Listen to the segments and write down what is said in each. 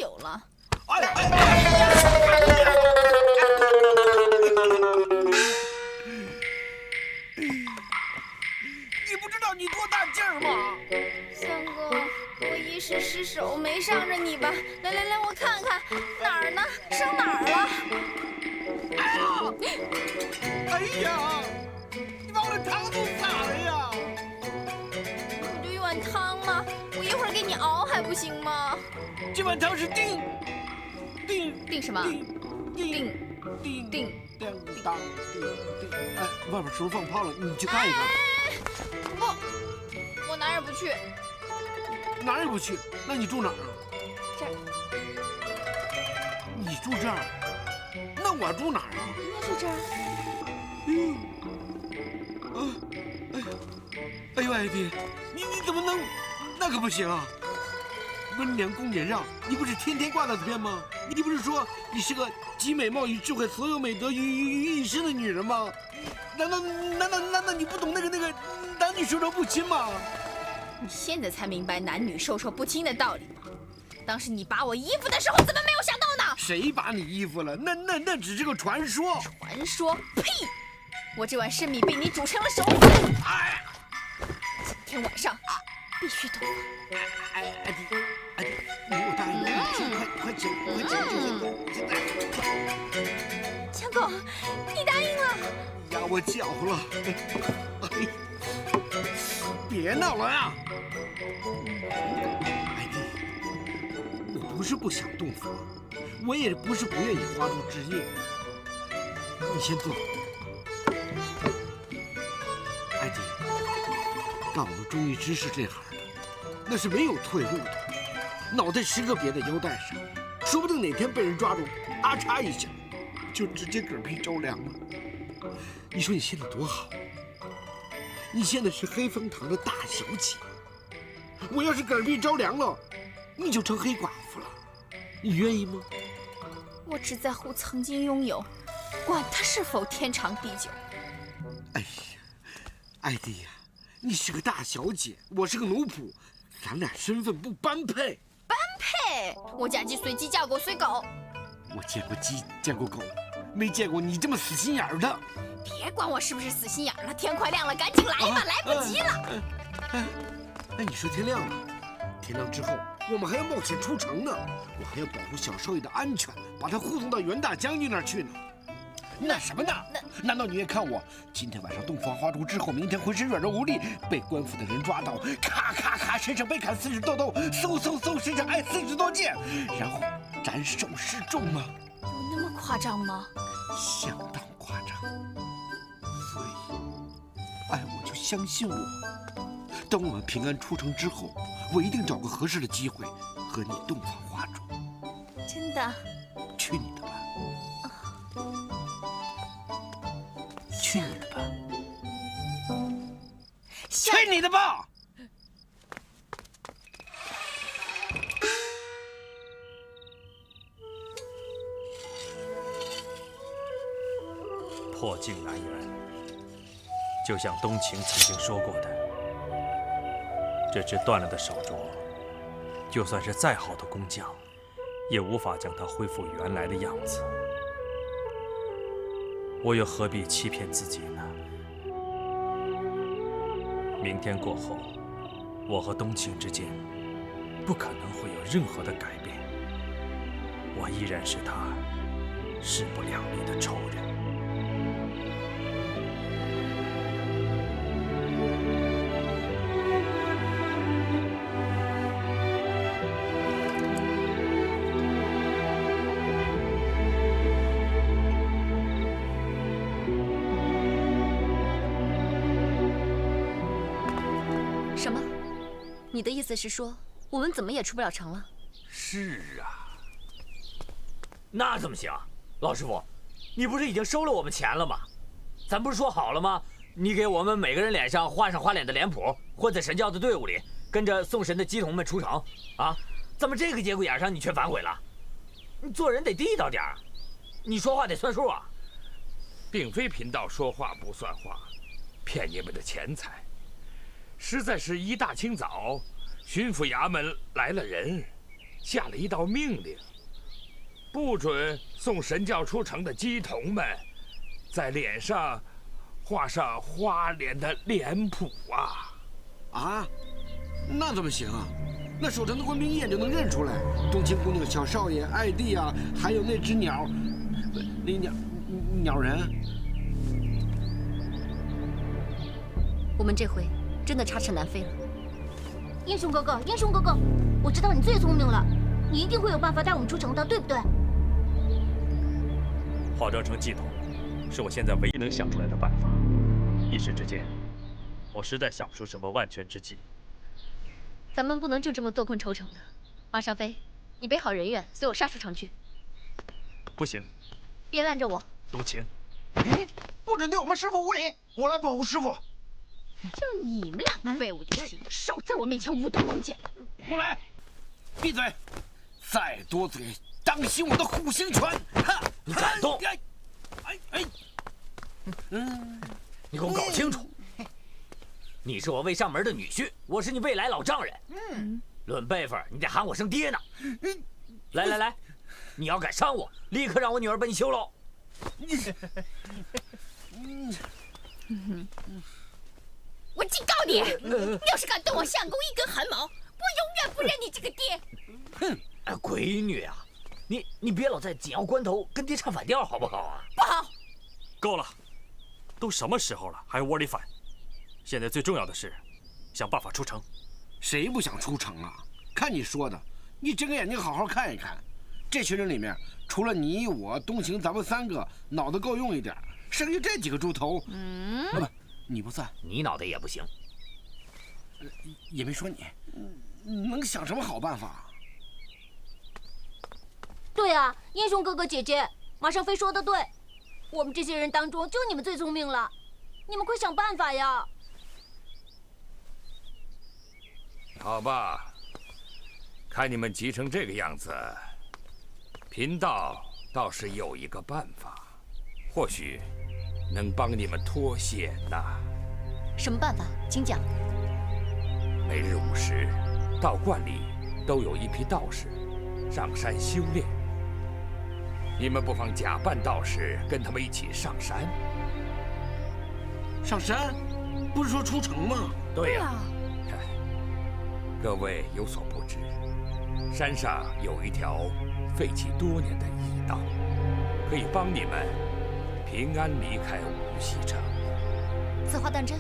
久了。你不知道你多大劲儿吗？三哥，我一时失手，没伤着你吧？来，我看看哪儿呢？伤哪儿了？哎呀，你把我的汤都洒了呀！不就一碗汤吗？我一会儿给你熬还不行吗？这碗汤是定什么？定。哎，外边是不是放炮了？你去看一看。不，我哪儿也不去。哪儿也不去？那你住哪儿啊？这儿。你住这儿？那我住哪儿啊？你也住这儿。哎呦，艾迪，你怎么能？那可不行啊！温良恭俭让，你不是天天挂在嘴边吗？你不是说你是个集美貌与智慧所有美德于一身的女人吗？难道你不懂那个男女授受不亲吗？你现在才明白男女授受不亲的道理吗？当时你拔我衣服的时候，怎么没有想到呢？谁拔你衣服了？那只是个传说。传说？呸！我这碗生米被你煮成了熟饭。哎，今天晚上必须动手。艾迪，你有答应快请，现在。强狗，你答应了？压我脚了。哎，别闹了呀！艾迪，我不是不想洞佛，我也不是不愿意花烛之夜。你先坐。艾迪，干我们忠义之士这行的，那是没有退路的，脑袋时刻别在腰带上，说不定哪天被人抓住，啊嚓一下，就直接嗝屁着凉了。你说你现在多好？你现在是黑风堂的大小姐，我要是嗝屁着凉了，你就成黑寡妇了，你愿意吗？我只在乎曾经拥有，管他是否天长地久。哎呀，艾迪呀，你是个大小姐，我是个奴仆，咱俩身份不般配。般配？我嫁鸡随鸡，嫁狗随狗。我见过鸡，见过狗，没见过你这么死心眼儿的。别管我是不是死心眼儿了，天快亮了，赶紧来吧，来不及了。哎，你说天亮了，天亮之后我们还要冒险出城呢，我还要保护小少爷的安全，把他护送到袁大将军那儿去呢。那什么呢？难道你也看我今天晚上洞房花烛之后，明天浑身软弱无力，被官府的人抓到，咔咔咔身上被砍40多刀，嗖身上挨40多箭，然后斩首示众吗？有那么夸张吗？相当夸张。所以，我就相信我。等我们平安出城之后，我一定找个合适的机会和你洞房花烛。真的？去你的吧！去你的吧！去你的吧！破镜难圆，就像冬晴曾经说过的，这只断了的手镯，就算是再好的工匠，也无法将它恢复原来的样子。我又何必欺骗自己呢？明天过后，我和冬晴之间不可能会有任何的改变，我依然是他势不两立的仇人。什么？你的意思是说，我们怎么也出不了城了？是啊，那怎么行？老师傅，你不是已经收了我们钱了吗？咱不是说好了吗？你给我们每个人脸上画上花脸的脸谱，混在神教的队伍里，跟着送神的鸡童们出城啊？怎么这个节骨眼上你却反悔了？你做人得地道点儿，你说话得算数啊！并非贫道说话不算话，骗你们的钱财。实在是一大清早，巡抚衙门来了人，下了一道命令，不准送神教出城的鸡童们在脸上画上花脸的脸谱啊！啊，那怎么行啊？那守城的官兵一眼就能认出来，冬青姑娘、小少爷、艾弟啊，还有那只鸟，那鸟人。我们这回真的插翅难飞了。英雄哥哥，英雄哥哥，我知道你最聪明了，你一定会有办法带我们出城的，对不对？化妆成鸡童，是我现在唯一能想出来的办法。一时之间，我实在想不出什么万全之计。咱们不能就这么坐困愁城的。马尚飞，你备好人员，随我杀出城去。不行，别拦着我。冬青，不准对我们师傅无礼，我来保护师傅。就你们两个废物就行，少在我面前舞动弓箭。过来，闭嘴！再多嘴，当心我的虎形拳！哈！你敢动？哎！你给我搞清楚，你是我未上门的女婿，我是你未来老丈人。论辈分，你得喊我声爹呢。来，你要敢伤我，立刻让我女儿把你休喽。我警告你，你要是敢动我相公一根汗毛，我永远不认你这个爹！哼！哎，闺女啊，你别老在紧要关头跟爹唱反调，好不好啊？不好！够了，都什么时候了，还窝里反？现在最重要的是，想办法出城。谁不想出城啊？看你说的，你睁个眼睛好好看一看，这群人里面，除了你我东行，咱们三个脑子够用一点，剩下这几个猪头，不，你不算，你脑袋也不行。也没说你，能想什么好办法？对啊，英雄哥哥姐姐，马尚飞说的对，我们这些人当中就你们最聪明了，你们快想办法呀！好吧，看你们急成这个样子，贫道倒是有一个办法，或许能帮你们脱险呐。什么办法？请讲。每日午时，道观里都有一批道士上山修炼。你们不妨假扮道士，跟他们一起上山。上山？不是说出城吗？对呀。各位有所不知，山上有一条废弃多年的驿道，可以帮你们平安离开无锡城。此话当真？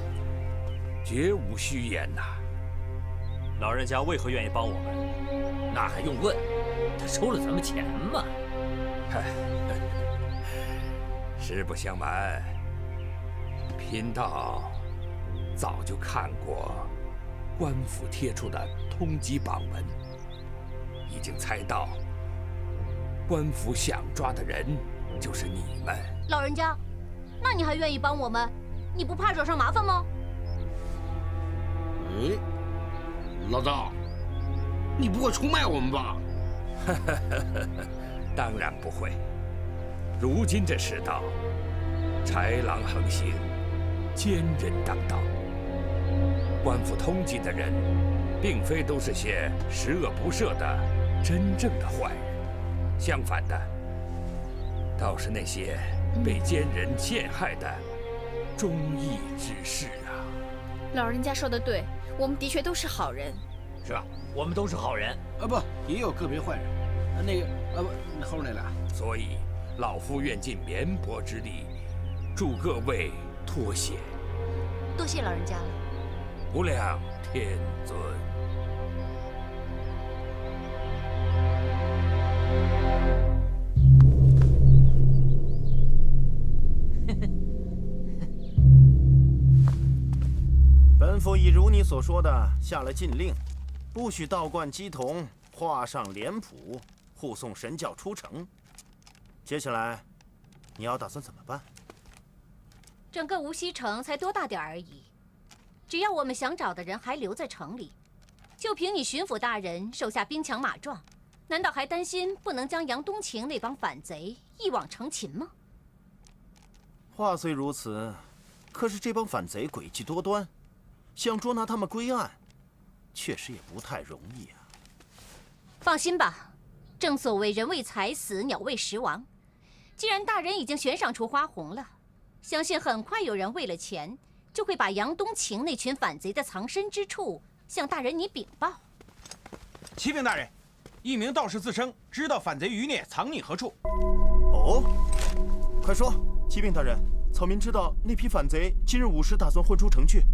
绝无虚言呐。老人家为何愿意帮我们？那还用问？他收了咱们钱嘛。实不相瞒，贫道早就看过官府贴出的通缉榜文，已经猜到官府想抓的人就是你们。老人家，那你还愿意帮我们？你不怕惹上麻烦吗？哎，老赵，你不会出卖我们吧？当然不会。如今这世道，豺狼横行，奸人当道。官府通缉的人，并非都是些十恶不赦的真正的坏人，相反的，倒是那些被奸人陷害的忠义之士啊。老人家说的对，我们的确都是好人。是啊，我们都是好人。不，也有个别坏人。那个，不，后面那俩。所以，老夫愿尽绵薄之力，助各位脱险。多谢老人家了。无量天尊。本府已如你所说的下了禁令，不许道观鸡童画上脸谱，护送神教出城。接下来，你要打算怎么办？整个无锡城才多大点而已，只要我们想找的人还留在城里，就凭你巡抚大人手下兵强马壮，难道还担心不能将杨冬晴那帮反贼一网成擒吗？话虽如此，可是这帮反贼诡计多端，想捉拿他们归案，确实也不太容易啊。放心吧，正所谓人为财死，鸟为食亡。既然大人已经悬赏出花红了，相信很快有人为了钱，就会把杨冬晴那群反贼的藏身之处向大人你禀报。启禀大人，一名道士自称知道反贼余孽藏匿何处。哦，快说，启禀大人，草民知道那批反贼今日午时打算混出城去。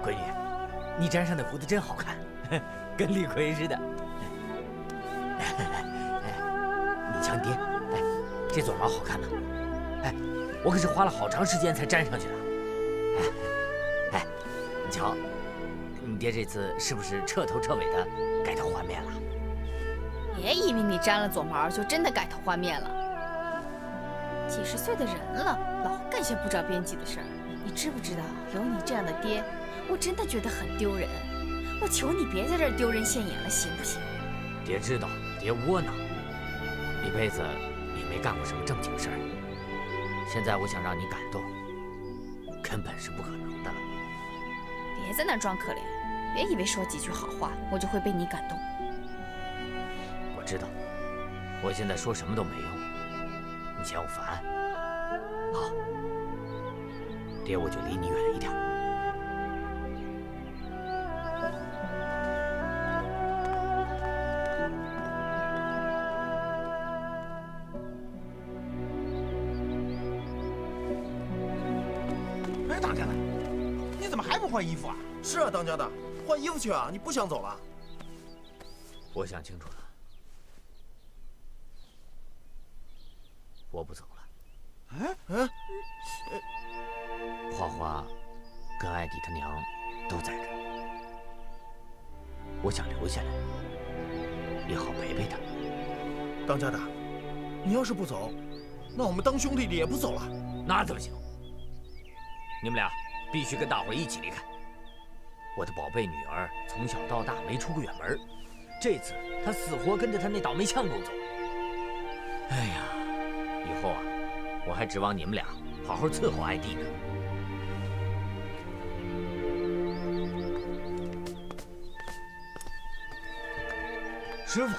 闺女，你粘上的胡子真好看，跟李逵似的。你瞧你爹，这左毛好看吗？我可是花了好长时间才粘上去的。你瞧，你爹这次是不是彻头彻尾的改头换面了？别以为你粘了左毛就真的改头换面了。几十岁的人了，老干些不着边际的事儿。你知不知道，有你这样的爹，我真的觉得很丢人。我求你别在这儿丢人现眼了，行不行？爹知道，爹窝囊，一辈子也没干过什么正经事儿。现在我想让你感动，根本是不可能的了。别在那儿装可怜，别以为说几句好话我就会被你感动。我知道，我现在说什么都没用，你嫌我烦。好，爹我就离你远一点。哎，当家的，你怎么还不换衣服啊？是啊，当家的，换衣服去啊！你不想走了？我想清楚了，我不走了。花花跟艾迪他娘都在这儿，我想留下来，也好陪陪他。当家的，你要是不走，那我们当兄弟的也不走了。那怎么行？你们俩必须跟大伙一起离开。我的宝贝女儿从小到大没出过远门，这次她死活跟着她那倒霉相公走。哎呀，以后啊，我还指望你们俩好好伺候艾迪呢。师傅，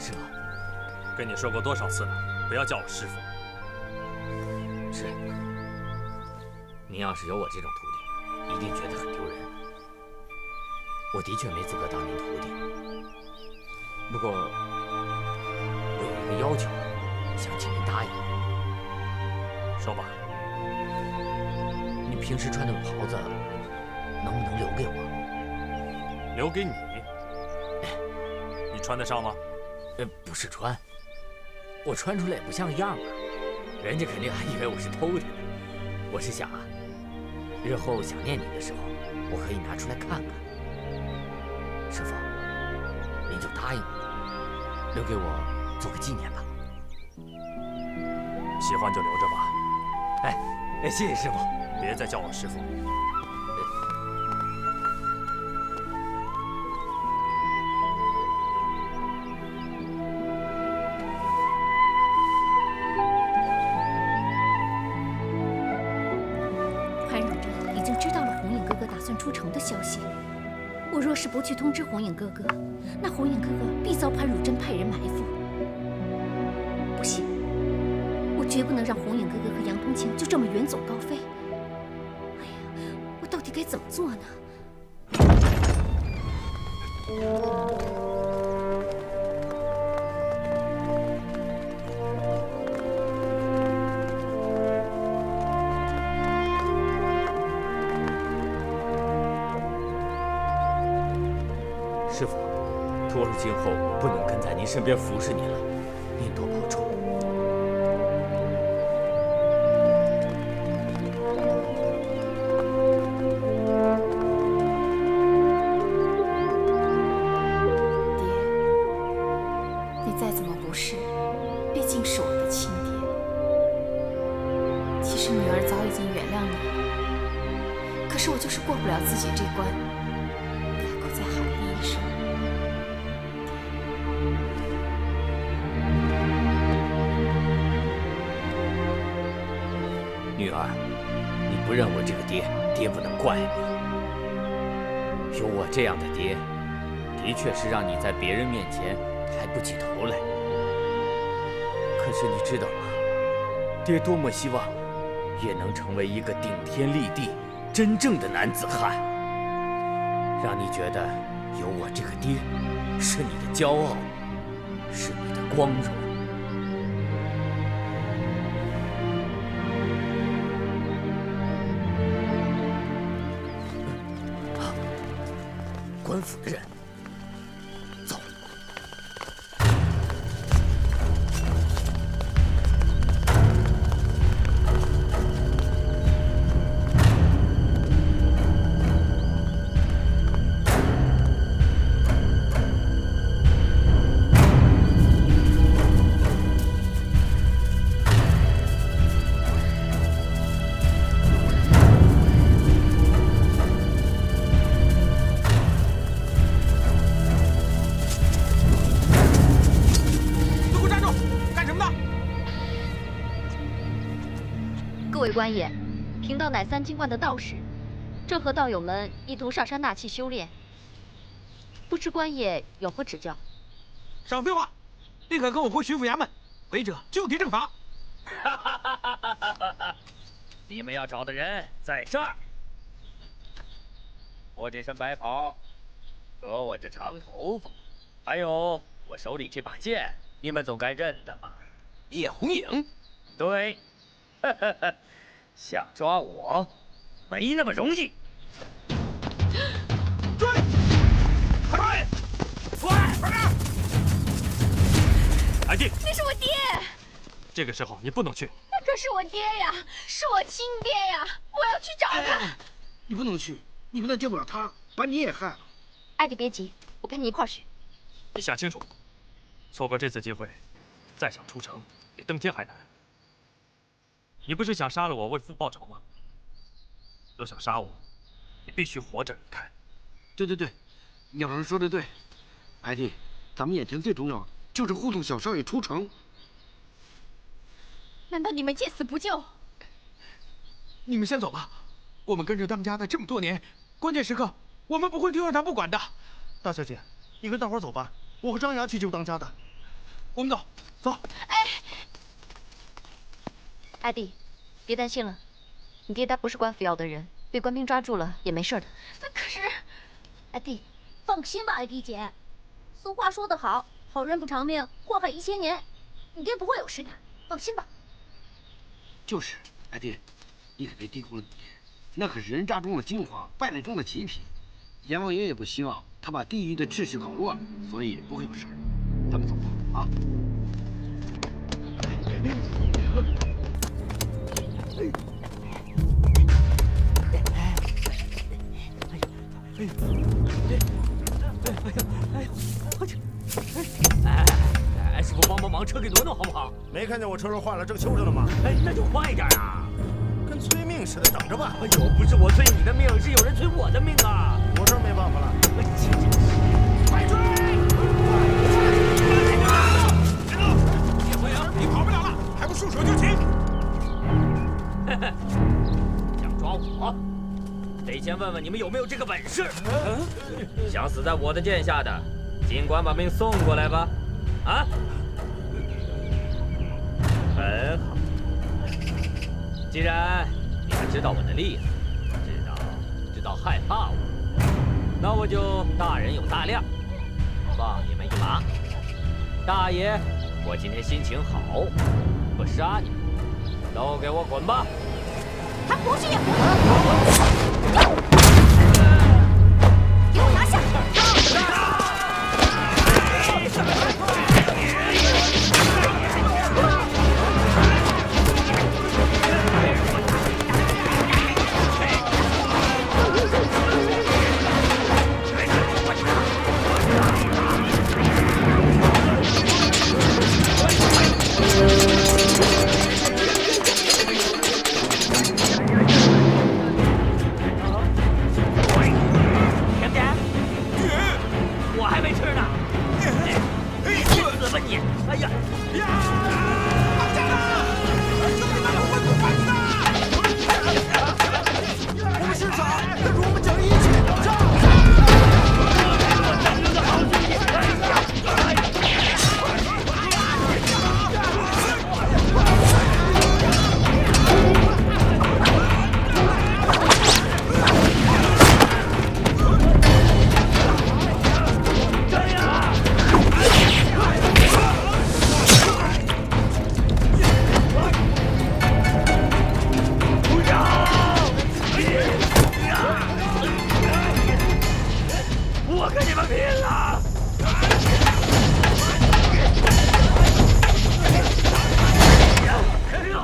师傅，跟你说过多少次了，不要叫我师傅。是，您要是有我这种徒弟，一定觉得很丢人。我的确没资格当您徒弟，不过我有一个要求，想请您答应。说吧。你平时穿的袍子，能不能留给我？留给你？你穿得上吗？不是穿，我穿出来也不像样啊，人家肯定还以为我是偷的呢。我是想啊，日后想念你的时候，我可以拿出来看看。师傅，您就答应我，留给我做个纪念吧。喜欢就留着吧。谢谢师傅，别再叫我师傅。潘汝真已经知道了红影哥哥打算出城的消息。我若是不去通知红影哥哥，那红影哥哥必遭潘汝真派人埋伏。不行，我绝不能让红影哥哥和杨冬晴就这么远走高飞。哎呀，我到底该怎么做呢？师傅，徒儿今后不能跟在您身边服侍您了，您多保重。事，毕竟是我的亲爹。其实女儿早已经原谅你了，可是我就是过不了自己这关，开口再喊你一声女儿，你不认我这个爹，爹不能怪你。有我这样的爹，的确是让你在别人面前抬不起头来。可是你知道吗？爹多么希望也能成为一个顶天立地、真正的男子汉，让你觉得有我这个爹是你的骄傲，是你的光荣。官府的人，走。各位官爷，贫道乃三清观的道士，正和道友们一同上山纳气修炼，不知官爷有何指教？少废话，立刻跟我回巡抚衙门，违者就地正法。你们要找的人在这儿。我这身白袍，和我这长头发，还有我手里这把剑，你们总该认得吧？叶红影，对。想抓我，没那么容易。追！快！快！安静！那是我爹。这个时候你不能去。那可是我爹呀，是我亲爹呀！我要去找他。你不能去，你不但救不了他，把你也害了。艾迪别急，我跟你一块儿去。你想清楚，错过这次机会，再想出城，比登天还难。你不是想杀了我为父报仇吗？若想杀我，你必须活着离开。对，鸟人说的对，艾弟，咱们眼前最重要的就是护送小少爷出城。难道你们见死不救？你们先走吧，我们跟着当家的这么多年，关键时刻我们不会丢下他不管的。大小姐，你跟大伙走吧，我和张牙去救当家的。我们走，走。艾迪，别担心了，你爹他不是官府要的人，被官兵抓住了也没事的。可是，艾迪，放心吧，艾迪姐。俗话说得好，好人不长命，祸害1000年。你爹不会有事的，放心吧。就是，艾弟，你可别低估了你爹，那可是人渣中的精华，败类中的极品。阎王爷也不希望他把地狱的秩序搞乱，所以不会有事儿。咱们走吧，啊。哎，师傅帮忙，车给挪挪好不好？没看见我车轮坏了，正修着呢吗？哎，那就快点啊！跟催命似的，等着吧。哎呦，不是我催你的命，是有人催我的命啊！我这没办法了。快追！叶红影，你跑不了了，还不束手就擒！想抓我，得先问问你们有没有这个本事。想死在我的剑下的，尽管把命送过来吧。啊，很好。既然你们知道我的厉害，知道害怕我，那我就大人有大量，放你们一马。大爷，我今天心情好，不杀你们，都给我滚吧！他不是叶红影，给我拿下！我还没吃呢。你去死吧你！哎呀呀！打架了！兄弟们，我不管你的！我们是傻，但是我们讲义气，上！我战友的好兄弟！哎呀！我跟你们拼了！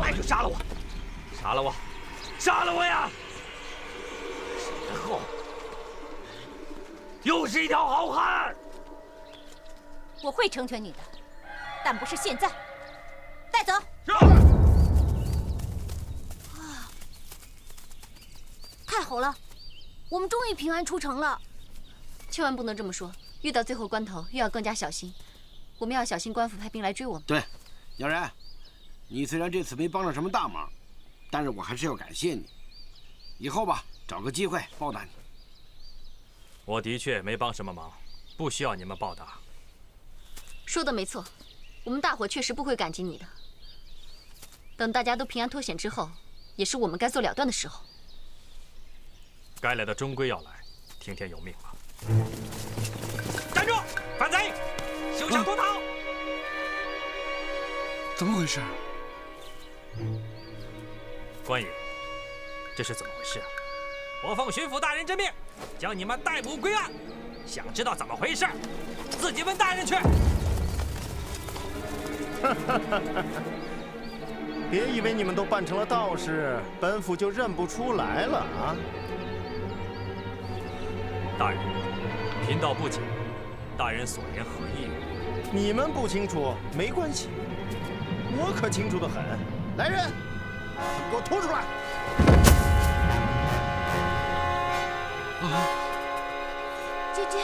来就杀了我，杀了我，杀了我呀！然后又是一条好汉。我会成全你的，但不是现在。带走。太好了，我们终于平安出城了。千万不能这么说，遇到最后关头又要更加小心。我们要小心官府派兵来追我们。对，杨然，你虽然这次没帮上什么大忙，但是我还是要感谢你。以后吧，找个机会报答你。我的确没帮什么忙，不需要你们报答。说的没错，我们大伙确实不会感激你的。等大家都平安脱险之后，也是我们该做了断的时候。该来的终归要来，听天由命吧。站住！反贼！休想脱逃！怎么回事？官爷，这是怎么回事啊？我奉巡抚大人之命，将你们逮捕归案。想知道怎么回事，自己问大人去。别以为你们都扮成了道士，本府就认不出来了啊！大人，贫道不解，大人所言何意？你们不清楚没关系，我可清楚得很。来人，给我拖出来！姐姐，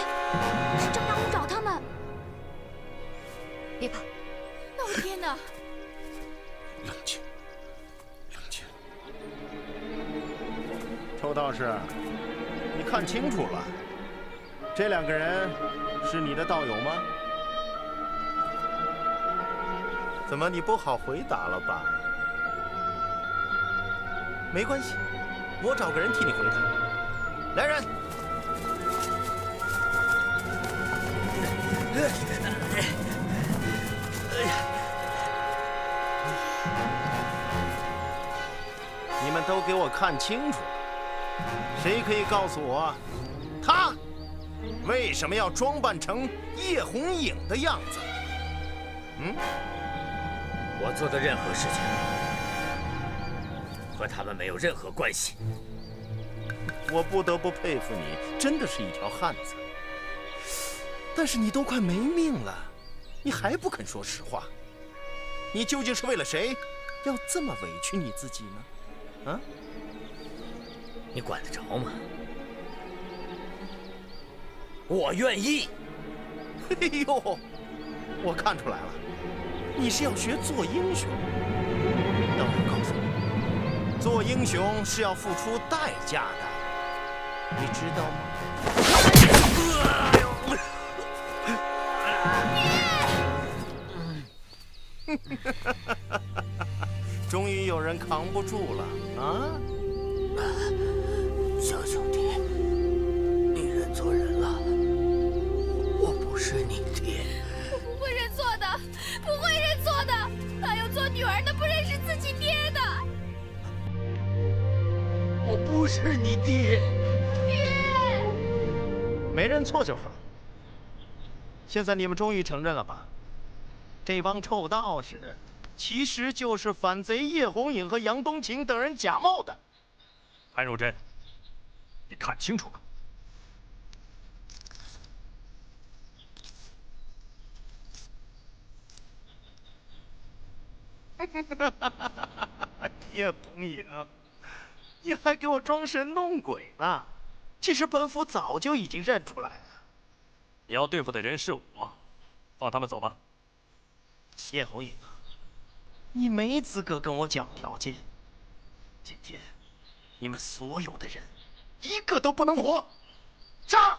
是张大虎找他们。别怕。老天哪！冷静，冷静。臭道士，你看清楚了，这两个人是你的道友吗？怎么你不好回答了吧？没关系，我找个人替你回答。来人！你们都给我看清楚了，谁可以告诉我，他为什么要装扮成叶红影的样子？我做的任何事情和他们没有任何关系。我不得不佩服你，真的是一条汉子。但是你都快没命了，你还不肯说实话，你究竟是为了谁，要这么委屈你自己呢？啊？你管得着吗？我愿意。哎呦，我看出来了，你是要学做英雄。但我告诉你，做英雄是要付出代价的，你知道吗？终于有人扛不住了啊！小兄弟，你认错人了，我不是你爹。我不会认错的，不会认错的。哪有做女儿的不认识自己爹的？我不是你爹。没认错就好。现在你们终于承认了吧？这帮臭道士其实就是反贼叶红影和杨冬晴等人假冒的。潘如真，你看清楚了。叶红影，你还给我装神弄鬼呢！其实本府早就已经认出来了，你要对付的人是我，放他们走吧。叶红影，你没资格跟我讲条件。今天，你们所有的人，一个都不能活！杀！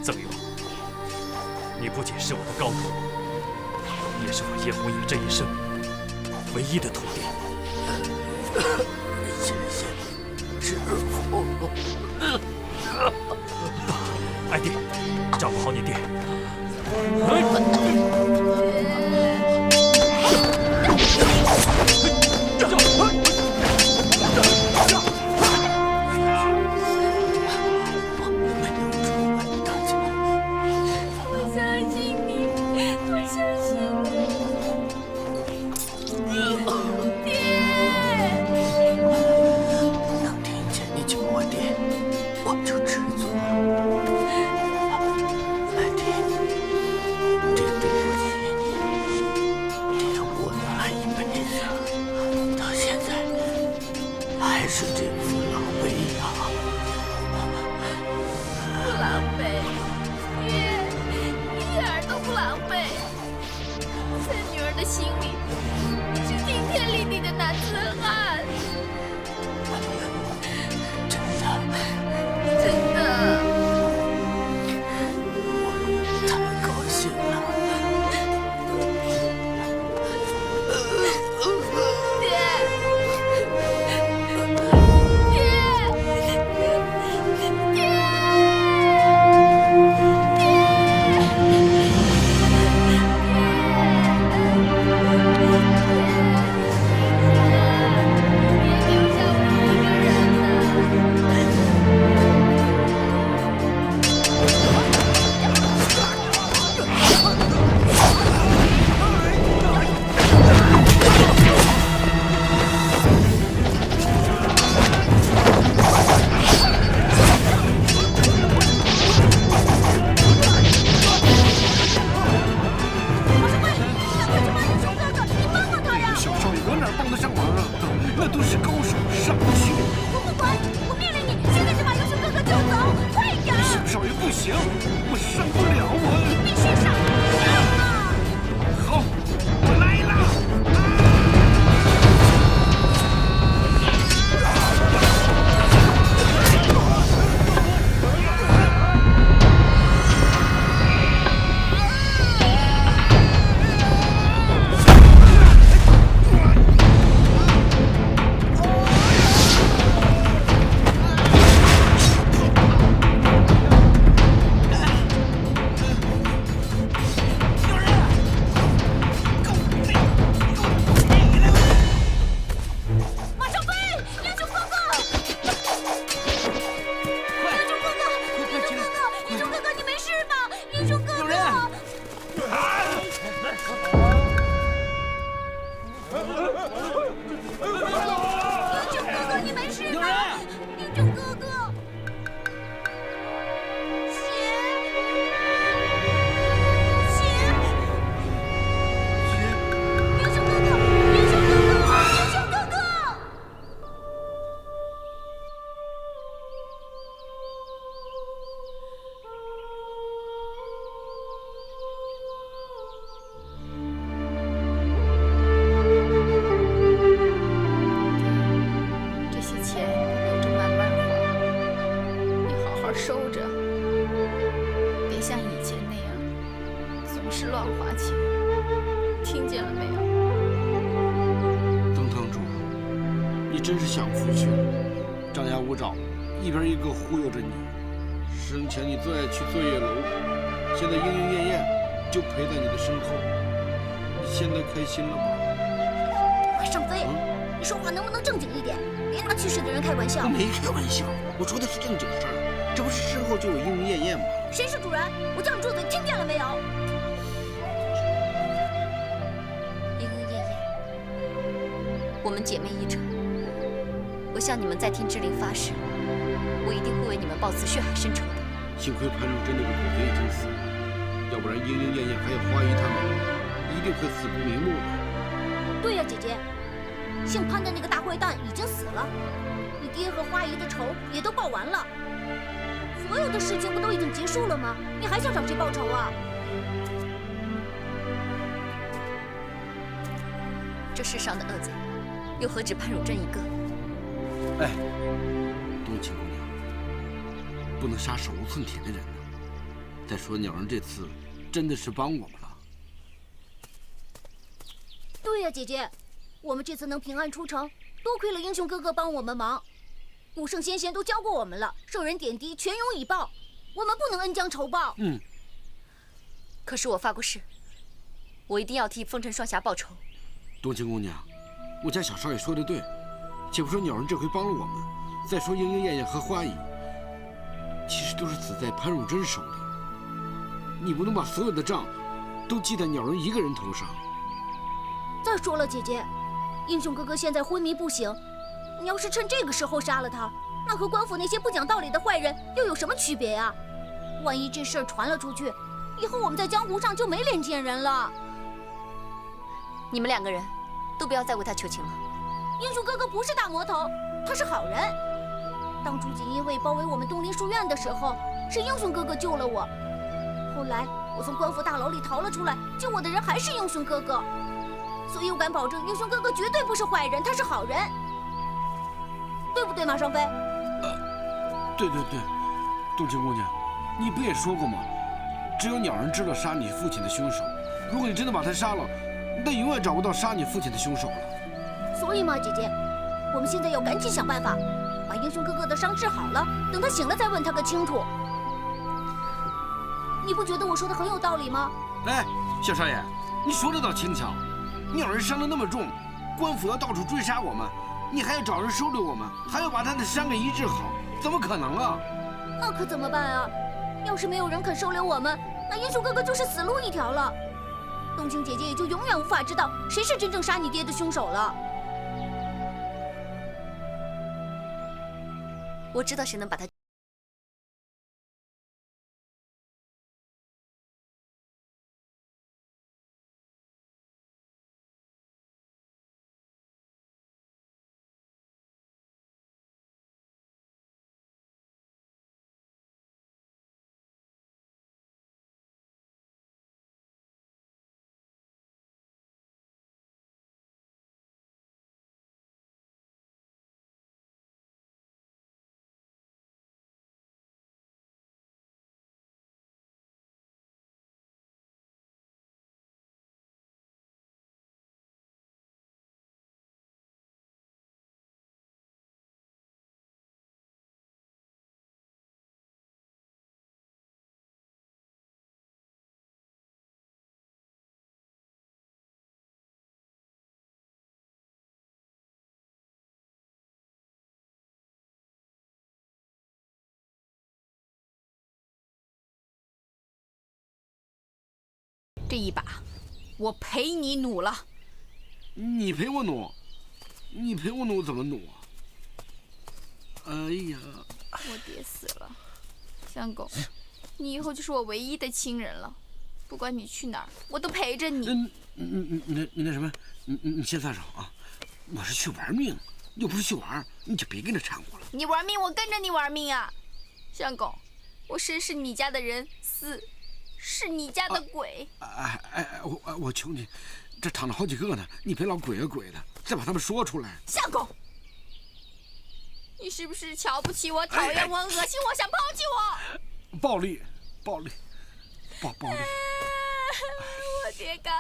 赠予你不仅是我的高徒，也是我叶红野这一生唯一的徒弟。谢谢师父。爱弟，照顾好你爹。是这副狼狈呀！不狼狈，爹，一点儿都不狼狈。在女儿的心里，你是顶天立地的男子汉。真的，真的。我太高兴了。上不了我。必须上！好，我来了。马上飞！英雄哥哥！英雄哥哥！英雄哥哥，你没事吧？英雄哥哥！有人！英雄哥哥，你没事吧？英雄哥哥！血！英雄哥哥！英雄哥哥！英雄哥哥！这些钱留着慢慢还，你好好收着，别像以前那样总是乱花钱，听见了没有？邓堂主，你真是享福去了。张牙舞爪，一边一个忽悠着你。生前你最爱去醉月楼，现在莺莺燕燕就陪在你的身后。你现在开心了吗？马上飞！你说话能不能正经一点？别拿去世的人开玩笑我。没开玩笑，我说的是正经事儿。这不是身后就有莺莺燕燕吗？谁是主人？我叫你住嘴，听见了没有？莺莺燕燕，我们姐妹一场，我向你们在天之灵发誓，我一定会为你们报此血海深仇的。幸亏潘汝真那个狗贼已经死了，要不然莺莺燕燕还有花姨他们，一定会死不瞑目的。对呀，姐姐，姓潘的那个大坏蛋已经死了，你爹和花姨的仇也都报完了，所有的事情不都已经结束了吗？你还想找谁报仇啊？这世上的恶贼，又何止潘汝真一个？哎，冬青姑娘，不能杀手无寸铁的人呢。再说鸟人这次真的是帮我们了。对呀，姐姐，我们这次能平安出城，多亏了英雄哥哥帮我们忙。古圣先贤都教过我们了，圣人点滴，泉涌以报，我们不能恩将仇报。可是我发过誓，我一定要替风尘双侠报仇。冬青姑娘，我家小少爷说的对，且不说鸟人这回帮了我们，再说莺莺燕燕和花姨，其实都是死在潘汝真手里。你不能把所有的账都记在鸟人一个人头上。再说了，姐姐，英雄哥哥现在昏迷不醒，你要是趁这个时候杀了他，那和官府那些不讲道理的坏人又有什么区别呀？万一这事儿传了出去，以后我们在江湖上就没脸见人了。你们两个人都不要再为他求情了。英雄哥哥不是大魔头，他是好人。当初锦衣卫包围我们东林书院的时候，是英雄哥哥救了我。后来我从官府大牢里逃了出来，救我的人还是英雄哥哥。所以我敢保证，英雄哥哥绝对不是坏人，他是好人，对不对，马尚飞？对，冬青姑娘，你不也说过吗？只有鸟人知道杀你父亲的凶手。如果你真的把他杀了，那永远找不到杀你父亲的凶手了。所以嘛，姐姐，我们现在要赶紧想办法，把英雄哥哥的伤治好了，等他醒了再问他个清楚。你不觉得我说的很有道理吗？哎，小少爷，你说的倒轻巧。鸟人伤得那么重，官府要到处追杀我们，你还要找人收留我们，还要把他的伤给医治好，怎么可能啊？那可怎么办啊？要是没有人肯收留我们，那英雄哥哥就是死路一条了。冬青姐姐也就永远无法知道谁是真正杀你爹的凶手了。我知道谁能把他这一把，我陪你努了。你陪我努？你陪我努怎么努啊？哎呀！我爹死了，相公，你以后就是我唯一的亲人了。不管你去哪儿，我都陪着你。你那什么，你先放手啊！我是去玩命，又不是去玩，你就别跟着掺和了。你玩命，我跟着你玩命啊！相公，我生是你家的人，死是你家的鬼。我求你，这躺了好几个呢，你别老鬼啊鬼的，再把他们说出来。相公，你是不是瞧不起我、讨厌我、恶心我、想抛弃我？暴力，暴力。我爹刚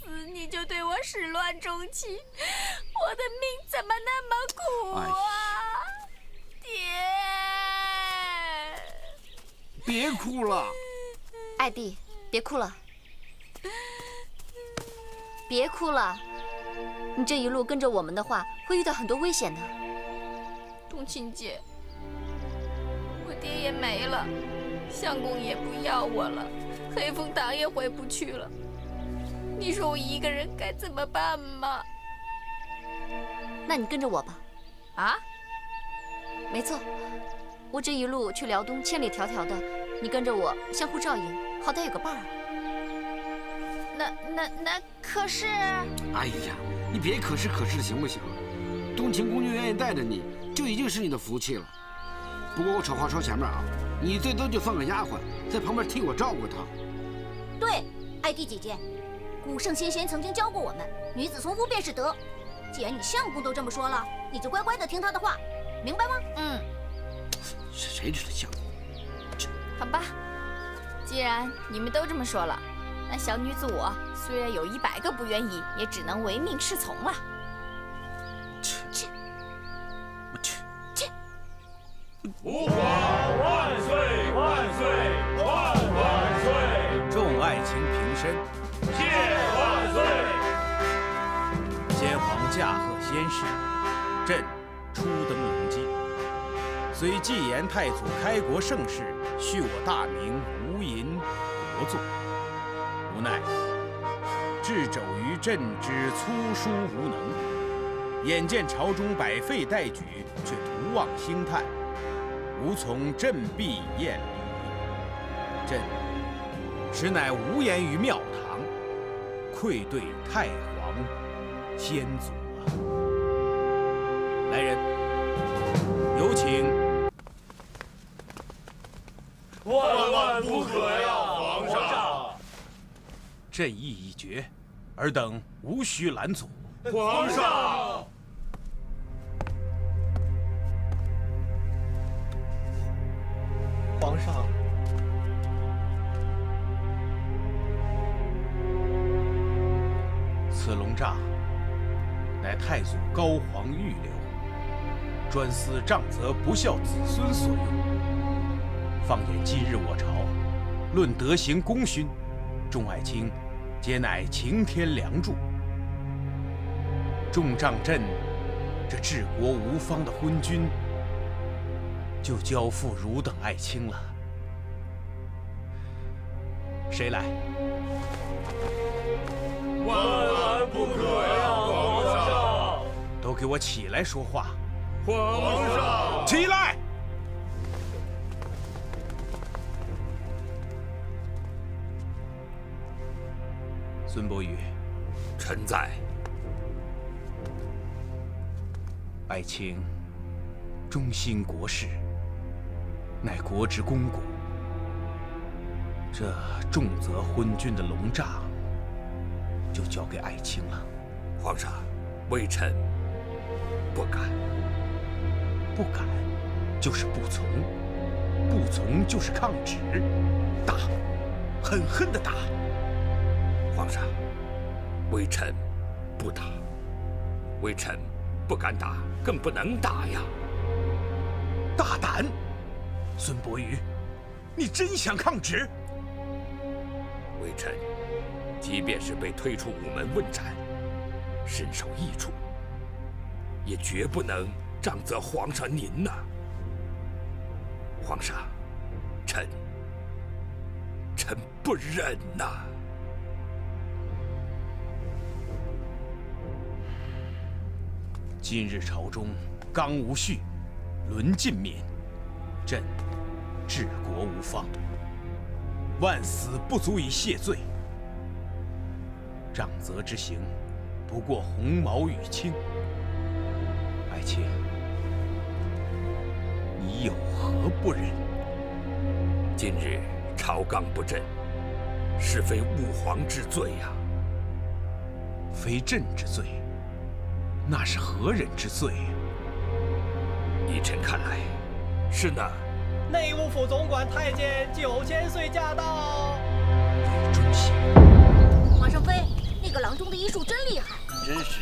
死，你就对我始乱终弃，我的命怎么那么苦啊！爹，别哭了，爱弟，别哭了，别哭了。你这一路跟着我们的话，会遇到很多危险的。冬青姐，我爹也没了，相公也不要我了，黑风堂也回不去了。你说我一个人该怎么办吗？那你跟着我吧。啊？没错，我这一路去辽东千里迢迢的，你跟着我相互照应，好歹有个伴儿。那可是……哎呀，你别可是的行不行？冬青公主愿意带着你，就已经是你的福气了。不过我丑话说前面啊，你最多就算个丫鬟，在旁边替我照顾她。对，爱弟姐姐，古圣先贤曾经教过我们，女子从夫便是德。既然你相公都这么说了，你就乖乖的听他的话，明白吗？谁知道相公？好吧，既然你们都这么说了，那小女子我虽然有100个不愿意，也只能唯命是从了。吾皇万岁万岁万岁！众爱卿平身，谢万岁！先皇驾贺先世，朕初登龙基，虽既言太祖开国盛世，续我大明无垠国祚，无奈置肘于朕之粗疏无能，眼见朝中百废待举，却徒望兴叹，无从振臂宴礼，朕实乃无言于庙堂，愧对太皇先祖啊！来人，有请。万万不可呀，皇上！朕意已决，尔等无需拦阻。皇上！皇上，此龙杖乃太祖高皇御留，专司杖责不孝子孙所用。放眼今日我朝，论德行功勋，众爱卿皆乃擎天梁柱。重杖朕这治国无方的昏君，就交付汝等爱卿了。谁来？万万不可呀，皇上！都给我起来说话！皇上，起来！孙伯宇，臣在。爱卿忠心国事，乃国之肱骨。这重责昏君的龙杖，就交给爱卿了。皇上，微臣不敢。不敢，就是不从；不从就是抗旨。打，狠狠地打。皇上，微臣不打。微臣不敢打，更不能打呀！大胆，孙伯宇，你真想抗旨？微臣即便是被推出午门问斩，身受异处，也绝不能杖责皇上您呐！皇上，臣不忍呐！今日朝中纲无序，伦尽免，朕治国无方，万死不足以谢罪。杖责之刑，不过鸿毛羽轻。爱卿，你有何不忍？今日朝纲不振，是非误皇之罪呀。非朕之罪，那是何人之罪呀？依臣看来，是那内务府总管太监9000岁驾到。魏忠贤，皇上妃，那个郎中的医术真厉害。真是，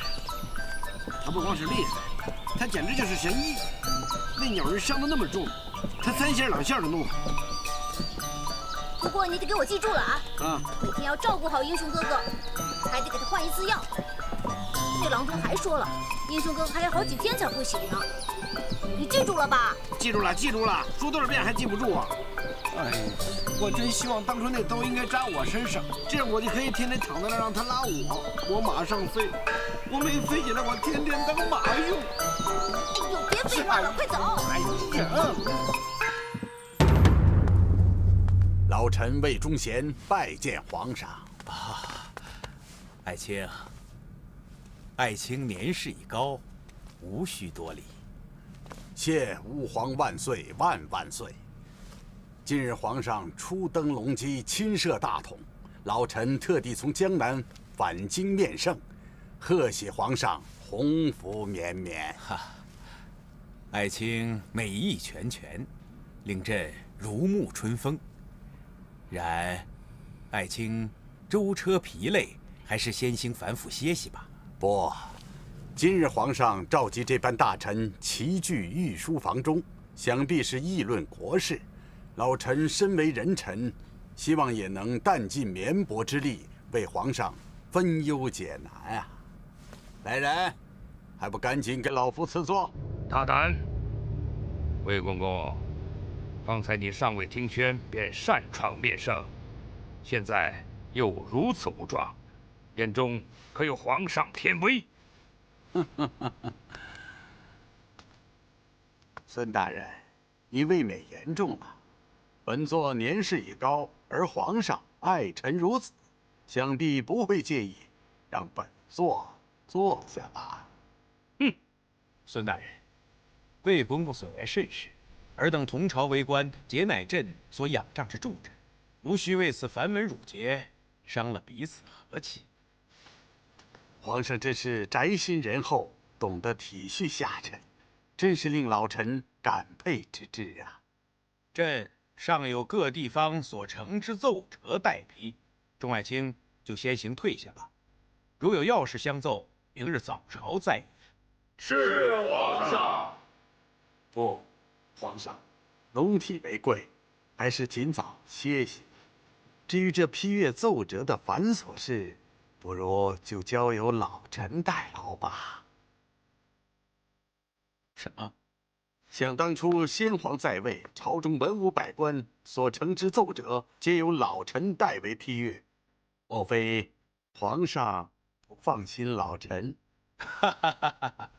他不光是厉害，他简直就是神医。那鸟人伤得那么重，他3下2下的弄好。不过你得给我记住了啊！每天要照顾好英雄哥哥，还得给他换1次药。那郎中还说了，英雄哥哥还要好几天才会醒呢。你记住了吧？记住了，记住了。说多少遍还记不住啊？哎，我真希望当初那刀应该扎我身上，这样我就可以天天躺在那让他拉我马上飞。我没飞起来，我天天当马用。哎呦，别废话了，快走！哎呀！老臣魏忠贤拜见皇上。爱卿，爱卿年事已高，无需多礼。谢吾皇万岁万万岁！今日皇上初登龙基，亲摄大统，老臣特地从江南返京面圣，贺喜皇上鸿福绵绵。哈，爱卿美意全全，令朕如沐春风。然，爱卿舟车疲累，还是先行反府歇息吧。不，今日皇上召集这班大臣齐聚御书房中，想必是议论国事。老臣身为人臣，希望也能弹尽绵薄之力，为皇上分忧解难啊！来人，还不赶紧给老夫赐座？大胆！魏公公，方才你尚未听宣便擅闯面圣，现在又如此无状，眼中可有皇上天威？孙大人，你未免言重了。本座年事已高，而皇上爱臣如此，想必不会介意，让本座坐下吧。孙大人，魏公公所言甚是，尔等同朝为官，节乃朕所仰仗之重臣，无需为此繁文缛节，伤了彼此和气。皇上真是宅心仁厚，懂得体恤下臣，真是令老臣感佩之至啊！朕尚有各地方所呈之奏折待批，众爱卿就先行退下吧。如有要事相奏，明日早朝再议。是皇上。不，皇上，龙体为贵，还是尽早歇息。至于这批阅奏折的繁琐事，不如就交由老臣代劳吧。什么？想当初先皇在位，朝中文武百官所呈之奏折，皆由老臣代为批阅。莫非皇上不放心老臣？哈哈哈哈！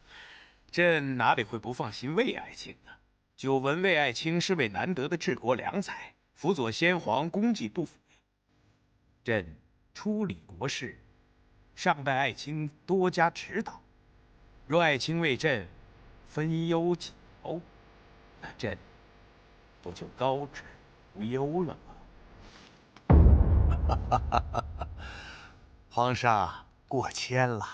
朕哪里会不放心魏爱卿呢？久闻魏爱卿是位难得的治国良才，辅佐先皇功绩不菲。朕处理国事，尚待爱卿多加指导。若爱卿为朕分忧解劳，那朕不就高枕无忧了吗？皇上过谦了。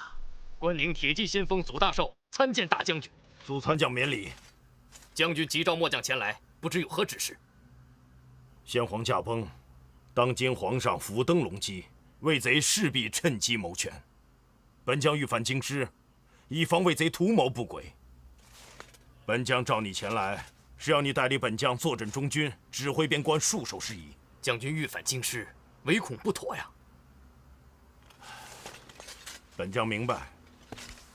关宁铁骑先锋祖大寿参见大将军。祖参将免礼。将军急召末将前来，不知有何指示？先皇驾崩，当今皇上甫登龙基，魏贼势必趁机谋权。本将欲返京师，以防魏贼图谋不轨。本将召你前来，是要你代理本将坐镇中军，指挥边关戍守事宜。将军欲返京师，唯恐不妥呀。本将明白，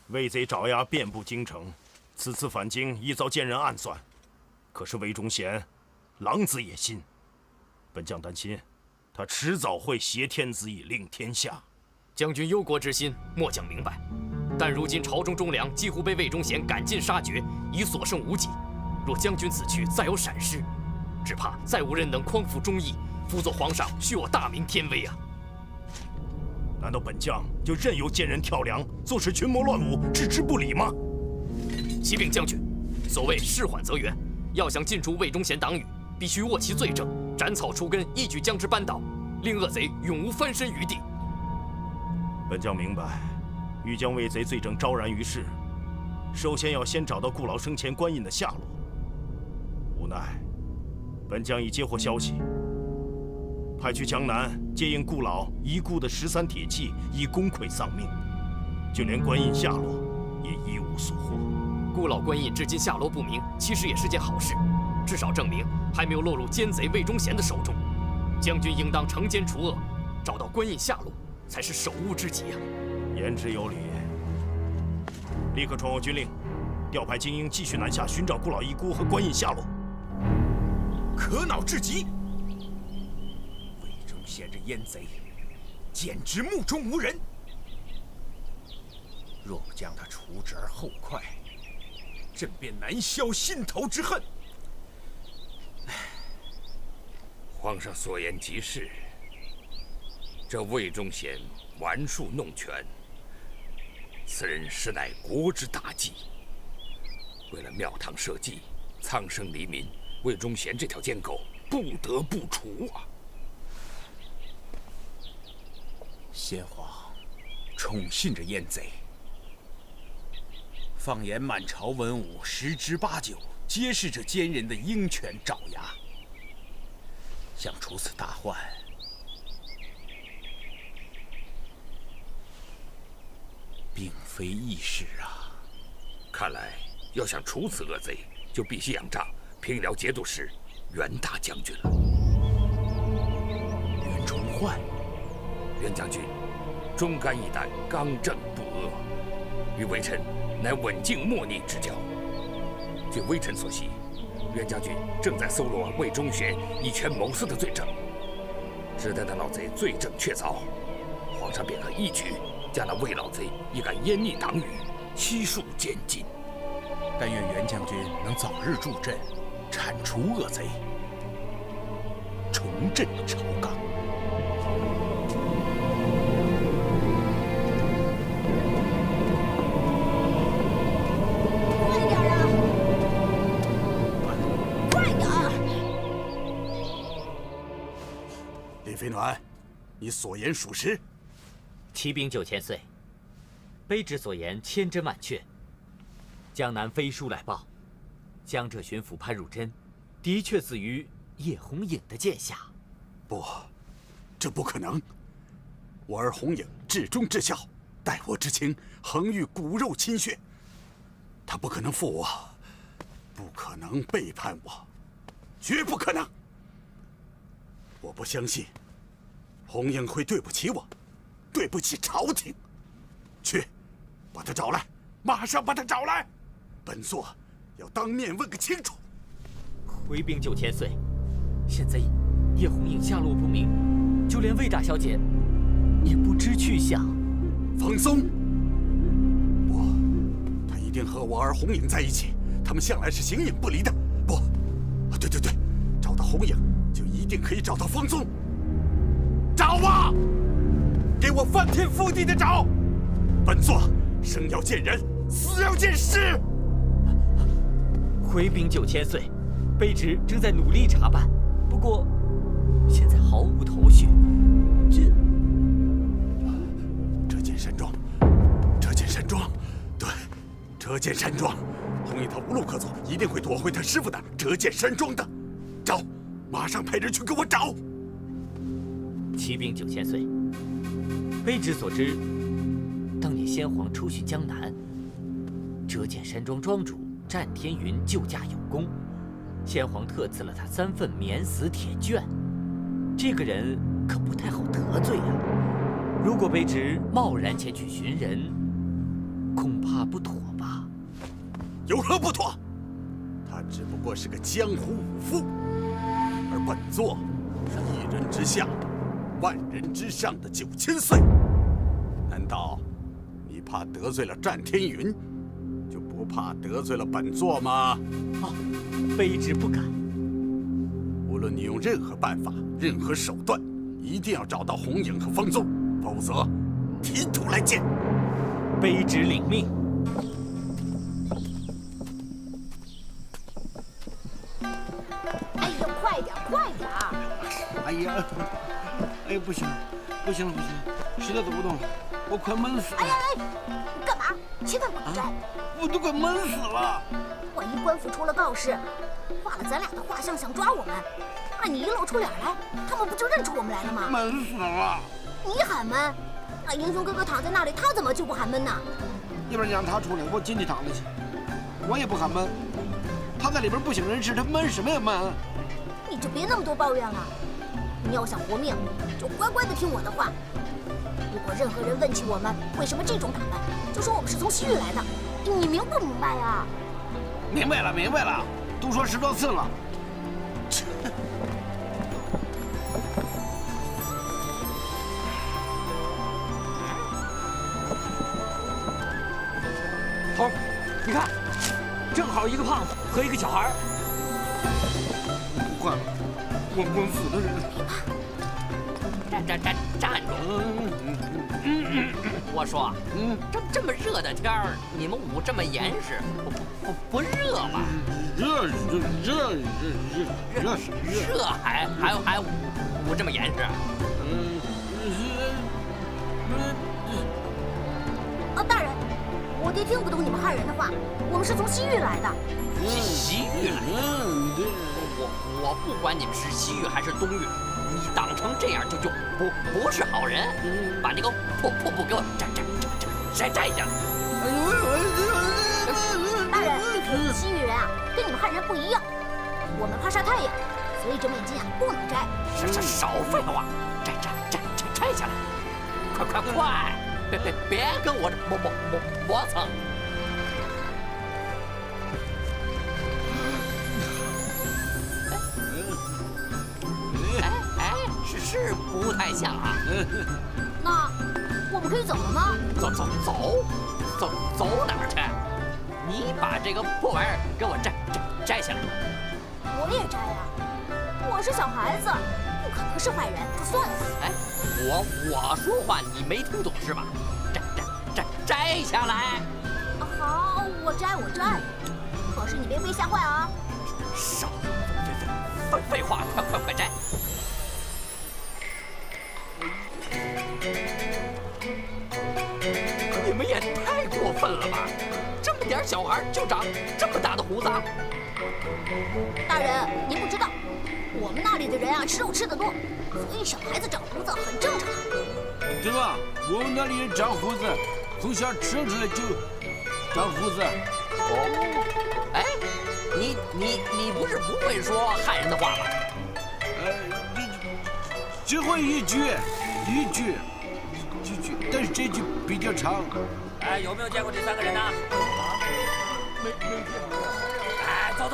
魏贼爪牙遍布京城，此次返京亦遭奸人暗算。可是魏忠贤，狼子野心，本将担心，他迟早会挟天子以令天下。将军忧国之心，末将明白。但如今朝中忠良几乎被魏忠贤赶尽杀绝，已所剩无几。若将军此去再有闪失，只怕再无人能匡扶忠义，辅佐皇上续我大明天威啊！难道本将就任由奸人跳梁，坐视群魔乱舞，置之不理吗？启禀将军，所谓事缓则圆，要想尽除魏忠贤党羽，必须握其罪证，斩草除根，一举将之扳倒，令恶贼永无翻身余地。本将明白，欲将魏贼罪证昭然于世，首先要先找到顾老生前官印的下落。无奈，本将已接获消息，派去江南接应顾老遗孤的13铁骑已功溃丧命，就连官印下落也一无所获。顾老官印至今下落不明，其实也是件好事，至少证明还没有落入奸贼魏忠贤的手中。将军应当惩奸除恶，找到官印下落，才是首务之急啊！言之有理。立刻传我军令，调派精英继续南下寻找顾老遗孤和官印下落。可恼至极！魏忠贤这阉贼，简直目中无人。若不将他除之而后快，朕便难消心头之恨。皇上所言极是。这魏忠贤玩术弄权，此人实乃国之大忌。为了庙堂社稷、苍生黎民，魏忠贤这条奸狗不得不除啊！先皇宠信这阉贼，放眼满朝文武，10之8九皆是这奸人的鹰犬爪牙。想除此大患，并非易事啊！看来要想除此恶贼，就必须仰仗平辽节度使袁大将军了。袁崇焕，袁将军忠肝义胆，刚正不阿，与微臣乃稳静莫逆之交。据微臣所悉，袁将军正在搜罗魏忠贤以权谋私的罪证，只待那老贼罪证确凿，皇上便可一举将那魏老贼一杆阉佞党羽悉数监禁。但愿袁将军能早日助阵，铲除恶贼，重振朝纲。李飞暖，你所言属实？启禀9000岁，卑职所言千真万确。江南飞书来报，江浙巡抚潘汝贞的确死于叶红影的剑下。不，这不可能。我儿红影至忠至孝，待我之情恒遇骨肉亲血，他不可能负我，不可能背叛我，绝不可能。我不相信红影会对不起我，对不起朝廷。去，把他找来，马上把他找来，本座要当面问个清楚。回禀9000岁，现在叶红影下落不明，就连魏大小姐也不知去向。放松！不，他一定和我儿红影在一起，他们向来是形影不离的。不，对，找到红影就一定可以找到方宗。找啊！给我翻天覆地的找！本座生要见人，死要见尸。回禀9000岁，卑职正在努力查办，不过现在毫无头绪。这件山庄，对，这件山庄，红影他无路可走，一定会夺回他师傅的这件山庄的。找，马上派人去给我找。启禀9000岁，卑职所知，当年先皇出巡江南，折剑山庄庄主战天云救驾有功，先皇特赐了他3份免死铁券。这个人可不太好得罪啊！如果卑职贸然前去寻人，恐怕不妥吧？有何不妥？他只不过是个江湖武夫，而本座是1人之下、万人之上的9000岁。难道你你怕得罪了战天云，就不怕得罪了本座吗？卑职不敢。无论你用任何办法、任何手段，一定要找到红影和风纵，否则提出来见。卑职领命。哎呀，快点，快点！哎呀，哎，不行，不行，实在走不动了，我快闷死了。你干嘛？千万不能摘！我都快闷死了。万一官府出了告示，画了咱俩的画像想抓我们，那你一露出脸来，他们不就认出我们来了吗？闷死了！你喊闷？那英雄哥哥躺在那里，他怎么就不喊闷呢？要不然让他出来，我进去躺着去。我也不喊闷。他在里边不省人事，他闷什么呀闷？你就别那么多抱怨了。你要想活命，就乖乖的听我的话。如果任何人问起我们为什么这种打扮，就说我们是从西域来的。你明不明白呀？明白了，明白了，都说10多次了。头儿，你看，正好一个胖子和一个小孩儿。不换了，我闷死的人。站住！我说，这么热的天儿，你们舞这么严实，不热吗？热，还舞这么严实？大人，我爹听不懂你们汉人的话，我们是从西域来的。西域来的？我不管你们是西域还是东域。你挡成这样就不是好人，把那个破布给我摘下来。大人，西域人啊，跟你们汉人不一样，我们怕晒太阳，所以这面巾啊不能摘。少废话，摘下来！快！别跟我磨蹭！是不太像啊。那我们可以走了吗？走哪儿去？你把这个破玩意儿给我摘下来。我也摘呀，我是小孩子，不可能是坏人，就算了。哎，我说话你没听懂是吧？摘下来。好，我摘。可是你别被吓坏啊。少废话，快摘！你们也太过分了吧！这么点小孩就长这么大的胡子。大人，您不知道，我们那里的人啊，吃肉吃得多，所以小孩子长胡子很正常。对吧？我们那里人长胡子，从小生出来就长胡子。哎，你不是不会说汉人的话吗？只会一句，但是这句比较长。哎，有没有见过这3个人呢？没见过。哎，走。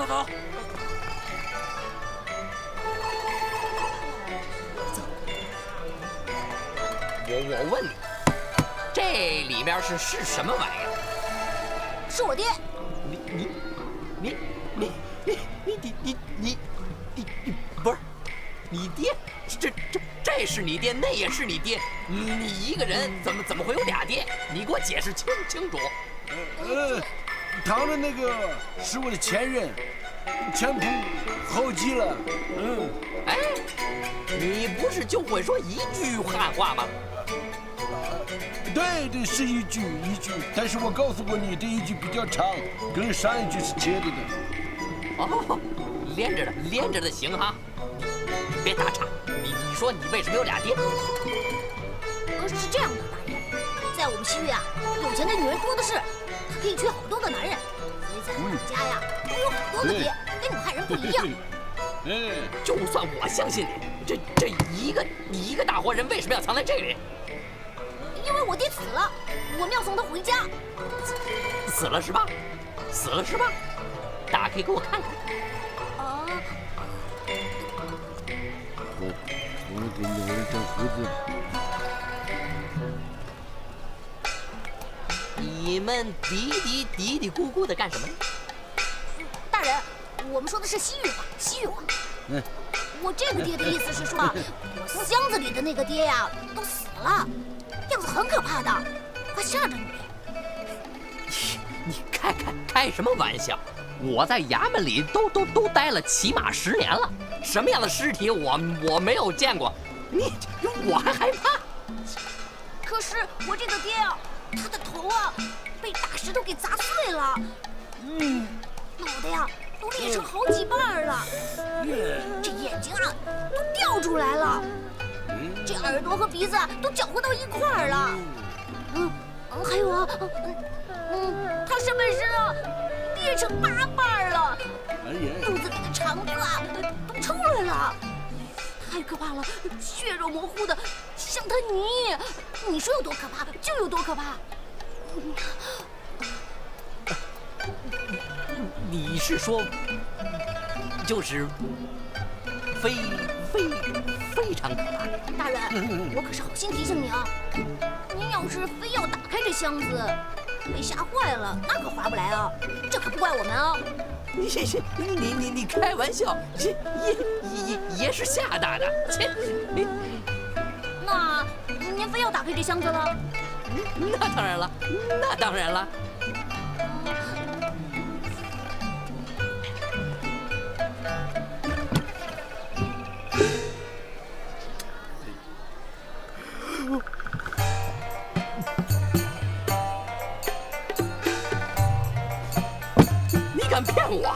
我问你，这里面是什么玩意儿？是我爹。你不是你爹？这是你爹，那也是你爹。你一个人怎么会有俩爹？你给我解释清楚。躺着那个是我的前任，前仆后继了。哎，你不是就会说一句汉话吗？对，是一句，但是我告诉过你，这一句比较长，跟上一句是接着的。哦，连着的行哈，你别打岔。你说你为什么有俩爹？是这样的，大人，在我们西域啊，有钱的女人多的是，她可以娶好多个男人，所以在我们家呀，都有好多个爹，跟你们汉人不一样。就算我相信你，这一个大活人为什么要藏在这里？因为我爹死了，我们要送他回家。死了是吧？打开给我看看。我给女人长胡子。你们嘀嘀咕咕的干什么呢？大人，我们说的是西域话，西域话。我这个爹的意思是说，我箱子里的那个爹呀，都死了，样子很可怕的，快吓着你。你开什么玩笑？我在衙门里都待了起码10年了，什么样的尸体我没有见过，我还害怕。可是我这个爹啊，他的头啊被大石头给砸碎了，脑袋呀都裂成好几瓣了，这眼睛啊都掉出来了，这耳朵和鼻子啊都搅和到一块儿了，还有啊，他上半身啊裂成8瓣了，肚子里的肠子啊都出来了。太可怕了，血肉模糊的，像滩泥。你说有多可怕，就有多可怕。你是说，就是非常可怕？大人，我可是好心提醒你啊，您要是非要打开这箱子，被吓坏了，那可划不来啊。这可不怪我们啊。你开玩笑，这也是吓大的。那您非要打开这箱子了？那当然了，那当然了。你敢骗我？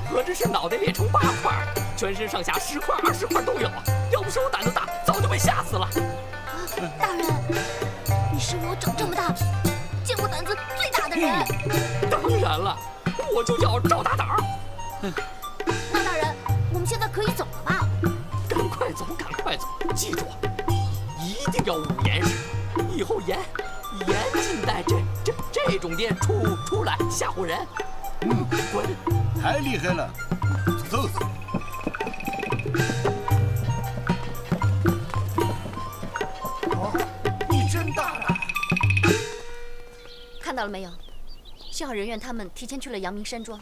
何止是脑袋裂成8块，全身上下10块、20块都有。要不是我胆子大，早就被吓死了。大人，你是我长这么大见过胆子最大的人。当然了，我就叫赵大胆儿。那大人，我们现在可以走了吧？赶快走，赶快走！记住，一定要捂严实，以后严禁带这种爹出来吓唬人。滚！太厉害了，走。你真大胆！看到了没有？幸好人院他们提前去了阳明山庄，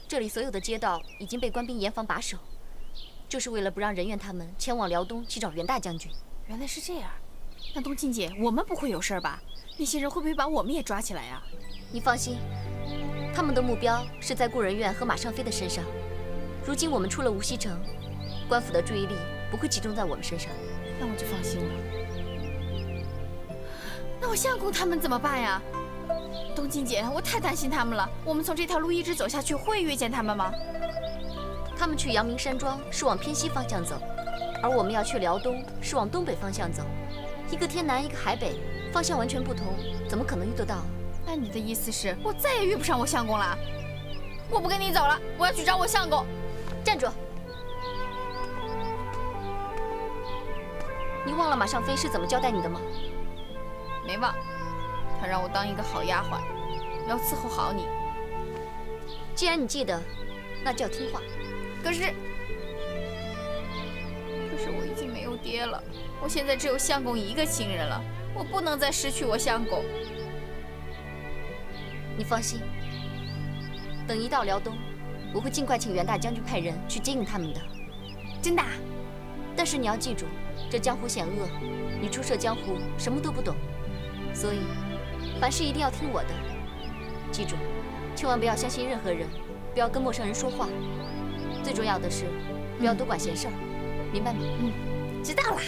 这里所有的街道已经被官兵严防把守，就是为了不让人院他们前往辽东去找袁大将军。原来是这样，那冬青姐，我们不会有事吧？那些人会不会把我们也抓起来呀？你放心，他们的目标是在顾人院和马尚飞的身上。如今我们出了无锡城，官府的注意力不会集中在我们身上，那我就放心了。那我相公他们怎么办呀？冬青姐，我太担心他们了。我们从这条路一直走下去，会遇见他们吗？他们去阳明山庄是往偏西方向走，而我们要去辽东是往东北方向走，一个天南，一个海北，方向完全不同，怎么可能遇得到？那你的意思是我再也遇不上我相公了？我不跟你走了，我要去找我相公。站住！你忘了马尚飞是怎么交代你的吗？没忘，他让我当一个好丫鬟，要伺候好你。既然你记得，那就要听话。可是我已经没有爹了，我现在只有相公一个亲人了，我不能再失去我相公。你放心，等一到辽东，我会尽快请袁大将军派人去接应他们的。真的？但是你要记住，这江湖险恶，你初涉江湖，什么都不懂，所以凡事一定要听我的。记住，千万不要相信任何人，不要跟陌生人说话。最重要的是，不要多管闲事儿，明白吗？知道了。